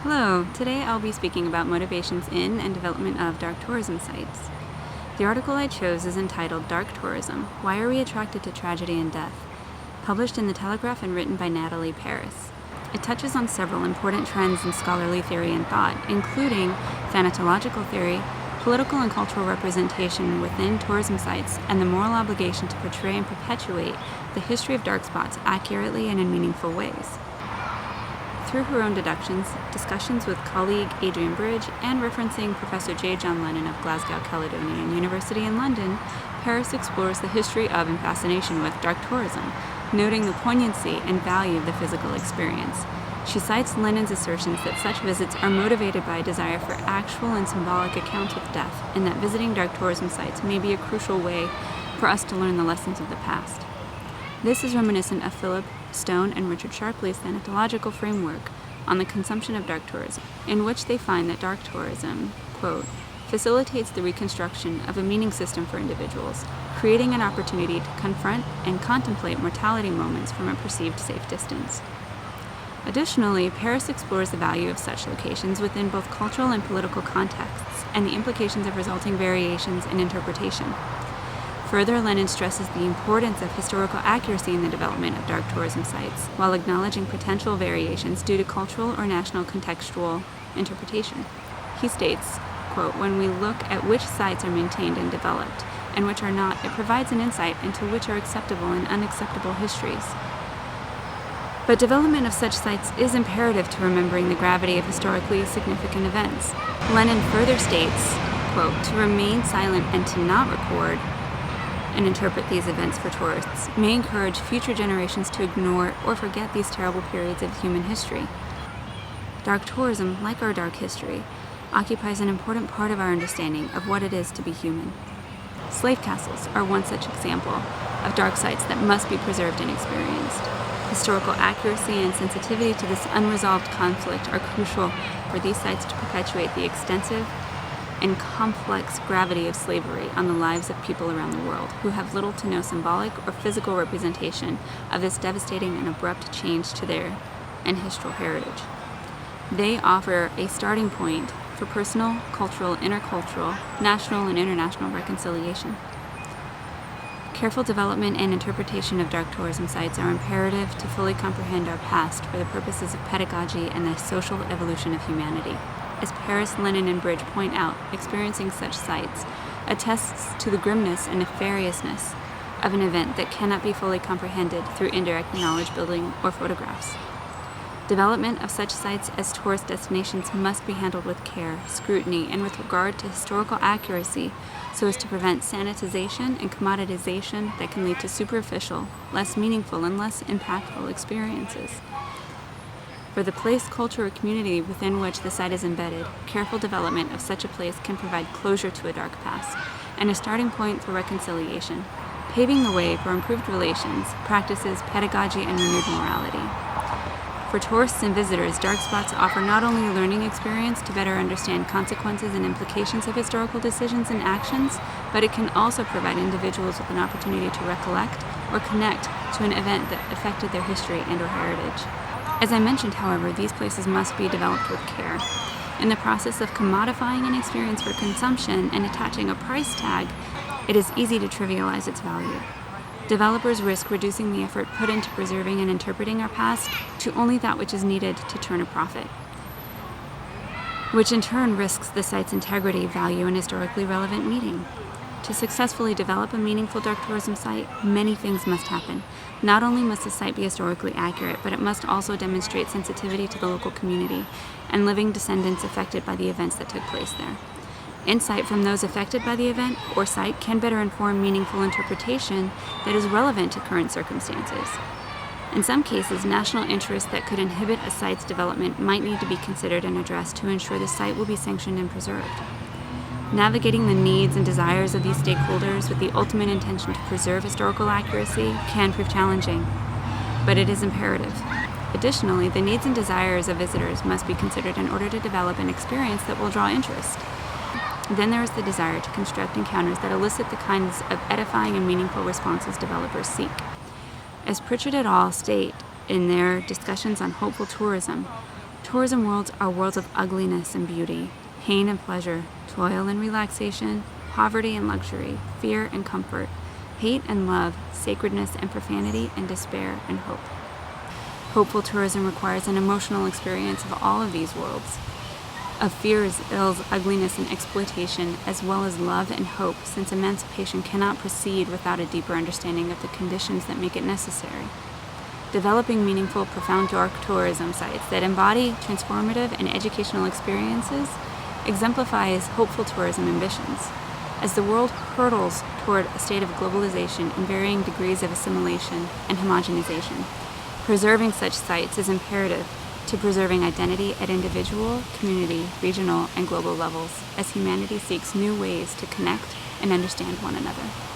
Hello, today I'll be speaking about motivations in and development of dark tourism sites. The article I chose is entitled Dark Tourism: Why Are We Attracted to Tragedy and Death?, published in The Telegraph and written by Natalie Paris. It touches on several important trends in scholarly theory and thought, including thanatological theory, political and cultural representation within tourism sites, and the moral obligation to portray and perpetuate the history of dark spots accurately and in meaningful ways. Through her own deductions, discussions with colleague Adrian Bridge, and referencing Professor J. John Lennon of Glasgow Caledonian University in London, Paris explores the history of and fascination with dark tourism, noting the poignancy and value of the physical experience. She cites Lennon's assertions that such visits are motivated by a desire for actual and symbolic accounts of death, and that visiting dark tourism sites may be a crucial way for us to learn the lessons of the past. This is reminiscent of Philip Stone and Richard Sharpley's thanatological framework on the consumption of dark tourism, in which they find that dark tourism, quote, facilitates the reconstruction of a meaning system for individuals, creating an opportunity to confront and contemplate mortality moments from a perceived safe distance. Additionally, Paris explores the value of such locations within both cultural and political contexts and the implications of resulting variations in interpretation. Further, Lennon stresses the importance of historical accuracy in the development of dark tourism sites, while acknowledging potential variations due to cultural or national contextual interpretation. He states, quote, when we look at which sites are maintained and developed, and which are not, it provides an insight into which are acceptable and unacceptable histories. But development of such sites is imperative to remembering the gravity of historically significant events. Lennon further states, quote, to remain silent and to not record and interpret these events for tourists may encourage future generations to ignore or forget these terrible periods of human history. Dark tourism, like our dark history, occupies an important part of our understanding of what it is to be human. Slave castles are one such example of dark sites that must be preserved and experienced. Historical accuracy and sensitivity to this unresolved conflict are crucial for these sites to perpetuate the extensive and complex gravity of slavery on the lives of people around the world who have little to no symbolic or physical representation of this devastating and abrupt change to their ancestral heritage. They offer a starting point for personal, cultural, intercultural, national, and international reconciliation. Careful development and interpretation of dark tourism sites are imperative to fully comprehend our past for the purposes of pedagogy and the social evolution of humanity. As Paris, Lennon, and Bridge point out, experiencing such sites attests to the grimness and nefariousness of an event that cannot be fully comprehended through indirect knowledge building or photographs. Development of such sites as tourist destinations must be handled with care, scrutiny, and with regard to historical accuracy so as to prevent sanitization and commoditization that can lead to superficial, less meaningful, and less impactful experiences. For the place, culture, or community within which the site is embedded, careful development of such a place can provide closure to a dark past and a starting point for reconciliation, paving the way for improved relations, practices, pedagogy, and renewed morality. For tourists and visitors, dark spots offer not only a learning experience to better understand consequences and implications of historical decisions and actions, but it can also provide individuals with an opportunity to recollect or connect to an event that affected their history and/or heritage. As I mentioned, however, these places must be developed with care. In the process of commodifying an experience for consumption and attaching a price tag, it is easy to trivialize its value. Developers risk reducing the effort put into preserving and interpreting our past to only that which is needed to turn a profit, which in turn risks the site's integrity, value, and historically relevant meaning. To successfully develop a meaningful dark tourism site, many things must happen. Not only must the site be historically accurate, but it must also demonstrate sensitivity to the local community and living descendants affected by the events that took place there. Insight from those affected by the event or site can better inform meaningful interpretation that is relevant to current circumstances. In some cases, national interests that could inhibit a site's development might need to be considered and addressed to ensure the site will be sanctioned and preserved. Navigating the needs and desires of these stakeholders with the ultimate intention to preserve historical accuracy can prove challenging, but it is imperative. Additionally, the needs and desires of visitors must be considered in order to develop an experience that will draw interest. Then there is the desire to construct encounters that elicit the kinds of edifying and meaningful responses developers seek. As Pritchard et al. State in their discussions on hopeful tourism, Tourism worlds are worlds of ugliness and beauty, pain and pleasure, toil and relaxation, poverty and luxury, fear and comfort, hate and love, sacredness and profanity, and despair and hope. Hopeful tourism requires an emotional experience of all of these worlds, of fears, ills, ugliness, and exploitation, as well as love and hope, since emancipation cannot proceed without a deeper understanding of the conditions that make it necessary. Developing meaningful, profound dark tourism sites that embody transformative and educational experiences exemplifies hopeful tourism ambitions. As the world hurtles toward a state of globalization and varying degrees of assimilation and homogenization, preserving such sites is imperative to preserving identity at individual, community, regional, and global levels as humanity seeks new ways to connect and understand one another.